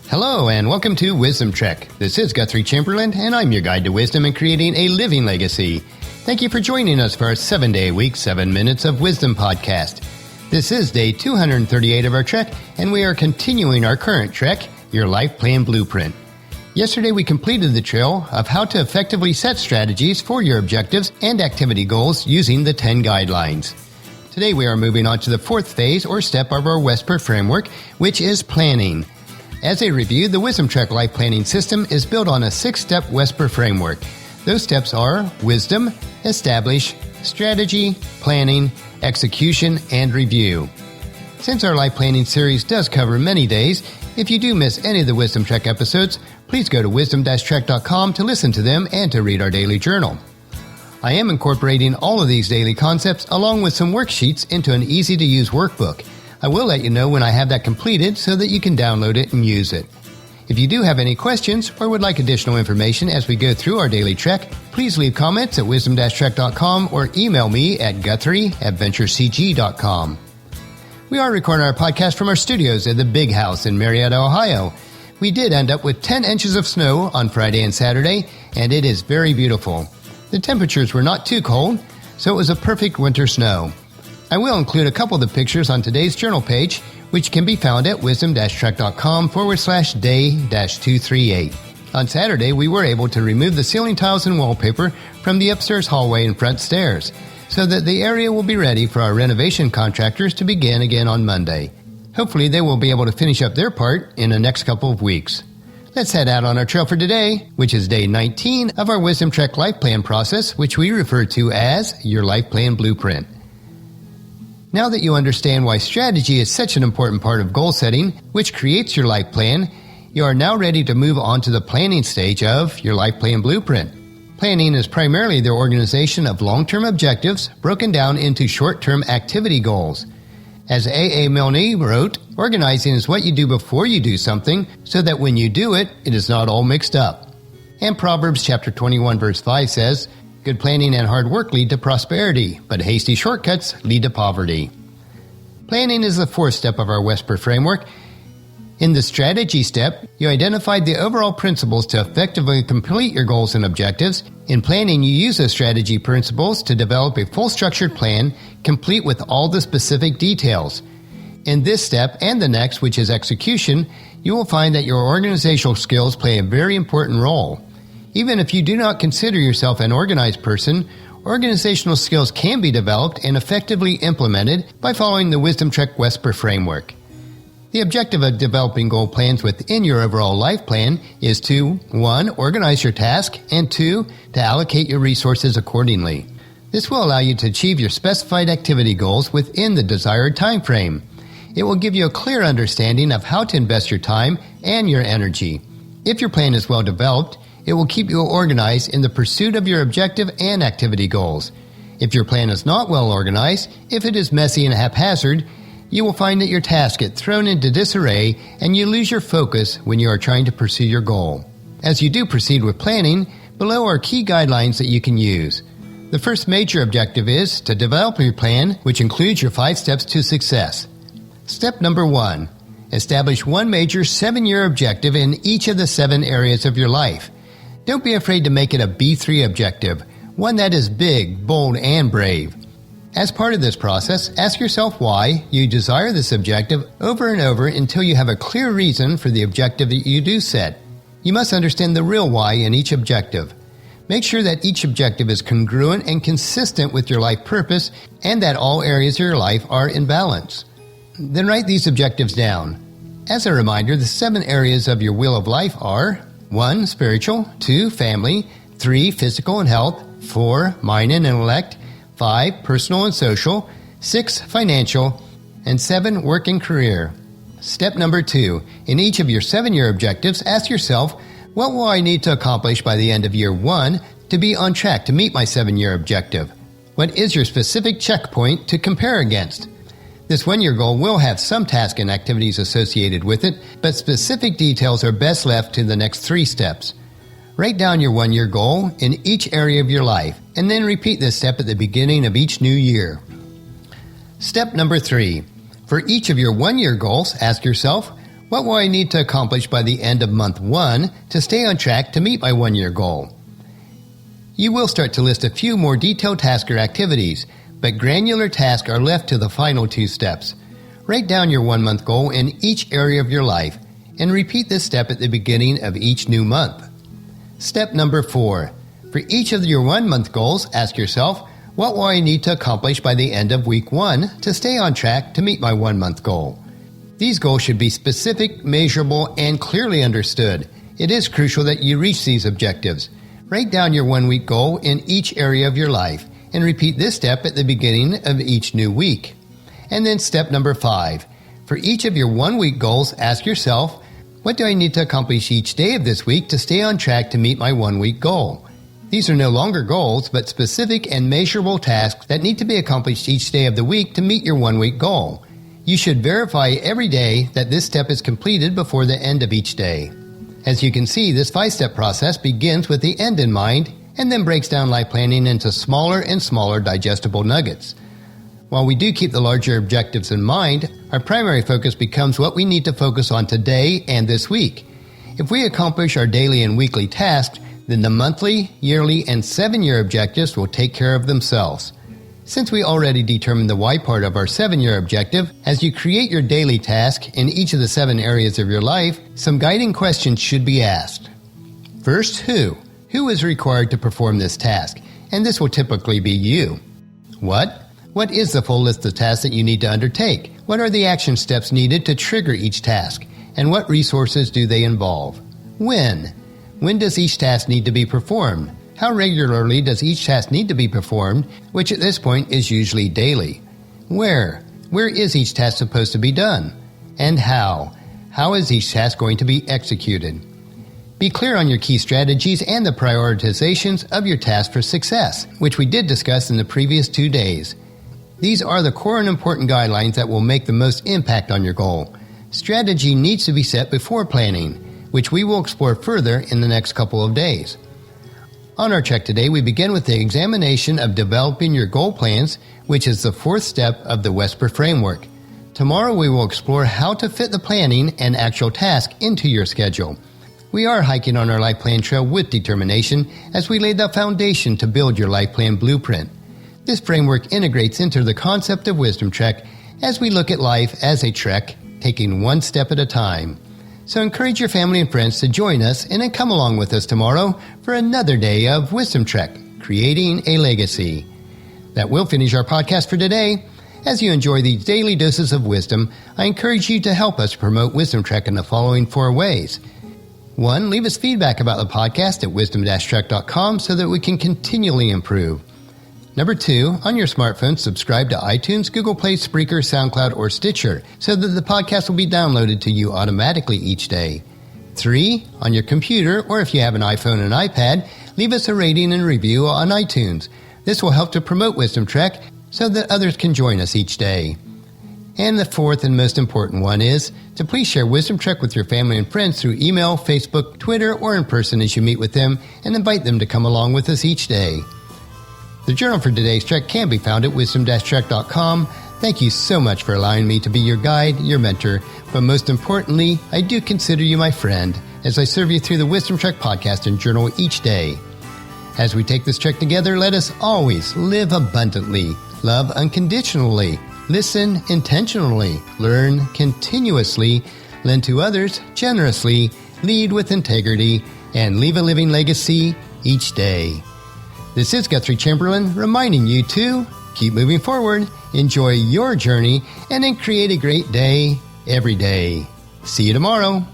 Hello and welcome to Wisdom Trek. This is Guthrie Chamberlain and I'm your guide to wisdom and creating a living legacy. Thank you for joining us for our 7-day-a-week, 7 Minutes of Wisdom podcast. This is day 238 of our trek and we are continuing our current trek, Your Life Plan Blueprint. Yesterday we completed the trail of how to effectively set strategies for your objectives and activity goals using the 10 guidelines. Today we are moving on to the fourth phase or step of our WESPR framework, which is planning. As a review, the Wisdom Trek Life Planning System is built on a 6-step WESPR framework. Those steps are wisdom, establish, strategy, planning, execution, and review. Since our life planning series does cover many days, if you do miss any of the Wisdom Trek episodes, please go to wisdom-trek.com to listen to them and to read our daily journal. I am incorporating all of these daily concepts along with some worksheets into an easy-to-use workbook. I will let you know when I have that completed so that you can download it and use it. If you do have any questions or would like additional information as we go through our daily trek, please leave comments at wisdom-trek.com or email me at guthrie@venturecg.com. We are recording our podcast from our studios at the Big House in Marietta, Ohio. We did end up with 10 inches of snow on Friday and Saturday, and it is very beautiful. The temperatures were not too cold, so it was a perfect winter snow. I will include a couple of the pictures on today's journal page, which can be found at wisdom-trek.com/day-238. On Saturday, we were able to remove the ceiling tiles and wallpaper from the upstairs hallway and front stairs, so that the area will be ready for our renovation contractors to begin again on Monday. Hopefully, they will be able to finish up their part in the next couple of weeks. Let's head out on our trail for today, which is day 19 of our Wisdom Trek Life Plan process, which we refer to as Your Life Plan Blueprint. Now that you understand why strategy is such an important part of goal setting, which creates your life plan, you are now ready to move on to the planning stage of your life plan blueprint. Planning is primarily the organization of long-term objectives broken down into short-term activity goals. As A.A. Milne wrote, organizing is what you do before you do something so that when you do it, it is not all mixed up. And Proverbs chapter 21 verse 5 says, good planning and hard work lead to prosperity, but hasty shortcuts lead to poverty. Planning is the fourth step of our WESPR framework. In the strategy step, you identified the overall principles to effectively complete your goals and objectives. In planning, you use those strategy principles to develop a full structured plan, complete with all the specific details. In this step and the next, which is execution, you will find that your organizational skills play a very important role. Even if you do not consider yourself an organized person, organizational skills can be developed and effectively implemented by following the Wisdom Trek WESPR framework. The objective of developing goal plans within your overall life plan is to 1. Organize your task, and 2. To allocate your resources accordingly. This will allow you to achieve your specified activity goals within the desired time frame. It will give you a clear understanding of how to invest your time and your energy. If your plan is well developed, it will keep you organized in the pursuit of your objective and activity goals. If your plan is not well organized, if it is messy and haphazard, you will find that your tasks get thrown into disarray and you lose your focus when you are trying to pursue your goal. As you do proceed with planning, below are key guidelines that you can use. The first major objective is to develop your plan, which includes your 5 steps to success. Step number 1. Establish one major 7-year objective in each of the 7 areas of your life. Don't be afraid to make it a B3 objective, one that is big, bold, and brave. As part of this process, ask yourself why you desire this objective over and over until you have a clear reason for the objective that you do set. You must understand the real why in each objective. Make sure that each objective is congruent and consistent with your life purpose and that all areas of your life are in balance. Then write these objectives down. As a reminder, the 7 areas of your wheel of life are 1. Spiritual, 2. Family, 3. Physical and health, 4. Mind and intellect, 5. Personal and social, 6. Financial, and 7. Work and career. Step number 2. In each of your 7-year objectives, ask yourself, what will I need to accomplish by the end of year 1 to be on track to meet my 7-year objective? What is your specific checkpoint to compare against? This 1-year goal will have some tasks and activities associated with it, but specific details are best left to the next 3 steps. Write down your 1-year goal in each area of your life, and then repeat this step at the beginning of each new year. Step number 3. For each of your 1-year goals, ask yourself, What will I need to accomplish by the end of month 1 to stay on track to meet my 1-year goal? You will start to list a few more detailed tasks or activities, but granular tasks are left to the final 2 steps. Write down your 1-month goal in each area of your life and repeat this step at the beginning of each new month. Step number 4. For each of your 1-month goals, ask yourself, what will I need to accomplish by the end of week 1 to stay on track to meet my 1-month goal? These goals should be specific, measurable, and clearly understood. It is crucial that you reach these objectives. Write down your 1-week goal in each area of your life and repeat this step at the beginning of each new week. And then step number 5. For each of your 1-week goals, ask yourself, what do I need to accomplish each day of this week to stay on track to meet my 1-week goal? These are no longer goals, but specific and measurable tasks that need to be accomplished each day of the week to meet your 1-week goal. You should verify every day that this step is completed before the end of each day. As you can see, this 5-step process begins with the end in mind and then breaks down life planning into smaller and smaller digestible nuggets. While we do keep the larger objectives in mind, our primary focus becomes what we need to focus on today and this week. If we accomplish our daily and weekly tasks, then the monthly, yearly, and 7-year objectives will take care of themselves. Since we already determined the why part of our 7-year objective, as you create your daily task in each of the 7 areas of your life, some guiding questions should be asked. First, who? Who is required to perform this task? And this will typically be you. What? What is the full list of tasks that you need to undertake? What are the action steps needed to trigger each task? And what resources do they involve? When? When does each task need to be performed? How regularly does each task need to be performed, which at this point is usually daily? Where? Where is each task supposed to be done? And how? How is each task going to be executed? Be clear on your key strategies and the prioritizations of your task for success, which we did discuss in the previous 2 days. These are the core and important guidelines that will make the most impact on your goal. Strategy needs to be set before planning, which we will explore further in the next couple of days. On our check today, we begin with the examination of developing your goal plans, which is the 4th step of the Wesper framework. Tomorrow we will explore how to fit the planning and actual task into your schedule. We are hiking on our life plan trail with determination as we lay the foundation to build your life plan blueprint. This framework integrates into the concept of Wisdom Trek as we look at life as a trek, taking 1 step at a time. So encourage your family and friends to join us and then come along with us tomorrow for another day of Wisdom Trek, Creating a Legacy. That will finish our podcast for today. As you enjoy these daily doses of wisdom, I encourage you to help us promote Wisdom Trek in the following 4 ways. 1. Leave us feedback about the podcast at wisdom-trek.com so that we can continually improve. Number 2, on your smartphone, subscribe to iTunes, Google Play, Spreaker, SoundCloud, or Stitcher so that the podcast will be downloaded to you automatically each day. 3, on your computer, or if you have an iPhone and iPad, leave us a rating and review on iTunes. This will help to promote Wisdom Trek so that others can join us each day. And the 4th and most important one is to please share Wisdom Trek with your family and friends through email, Facebook, Twitter, or in person as you meet with them, and invite them to come along with us each day. The journal for today's trek can be found at wisdom-trek.com. Thank you so much for allowing me to be your guide, your mentor, but most importantly, I do consider you my friend as I serve you through the Wisdom Trek podcast and journal each day. As we take this trek together, let us always live abundantly, love unconditionally, listen intentionally, learn continuously, lend to others generously, lead with integrity, and leave a living legacy each day. This is Guthrie Chamberlain reminding you to keep moving forward, enjoy your journey, and then create a great day every day. See you tomorrow.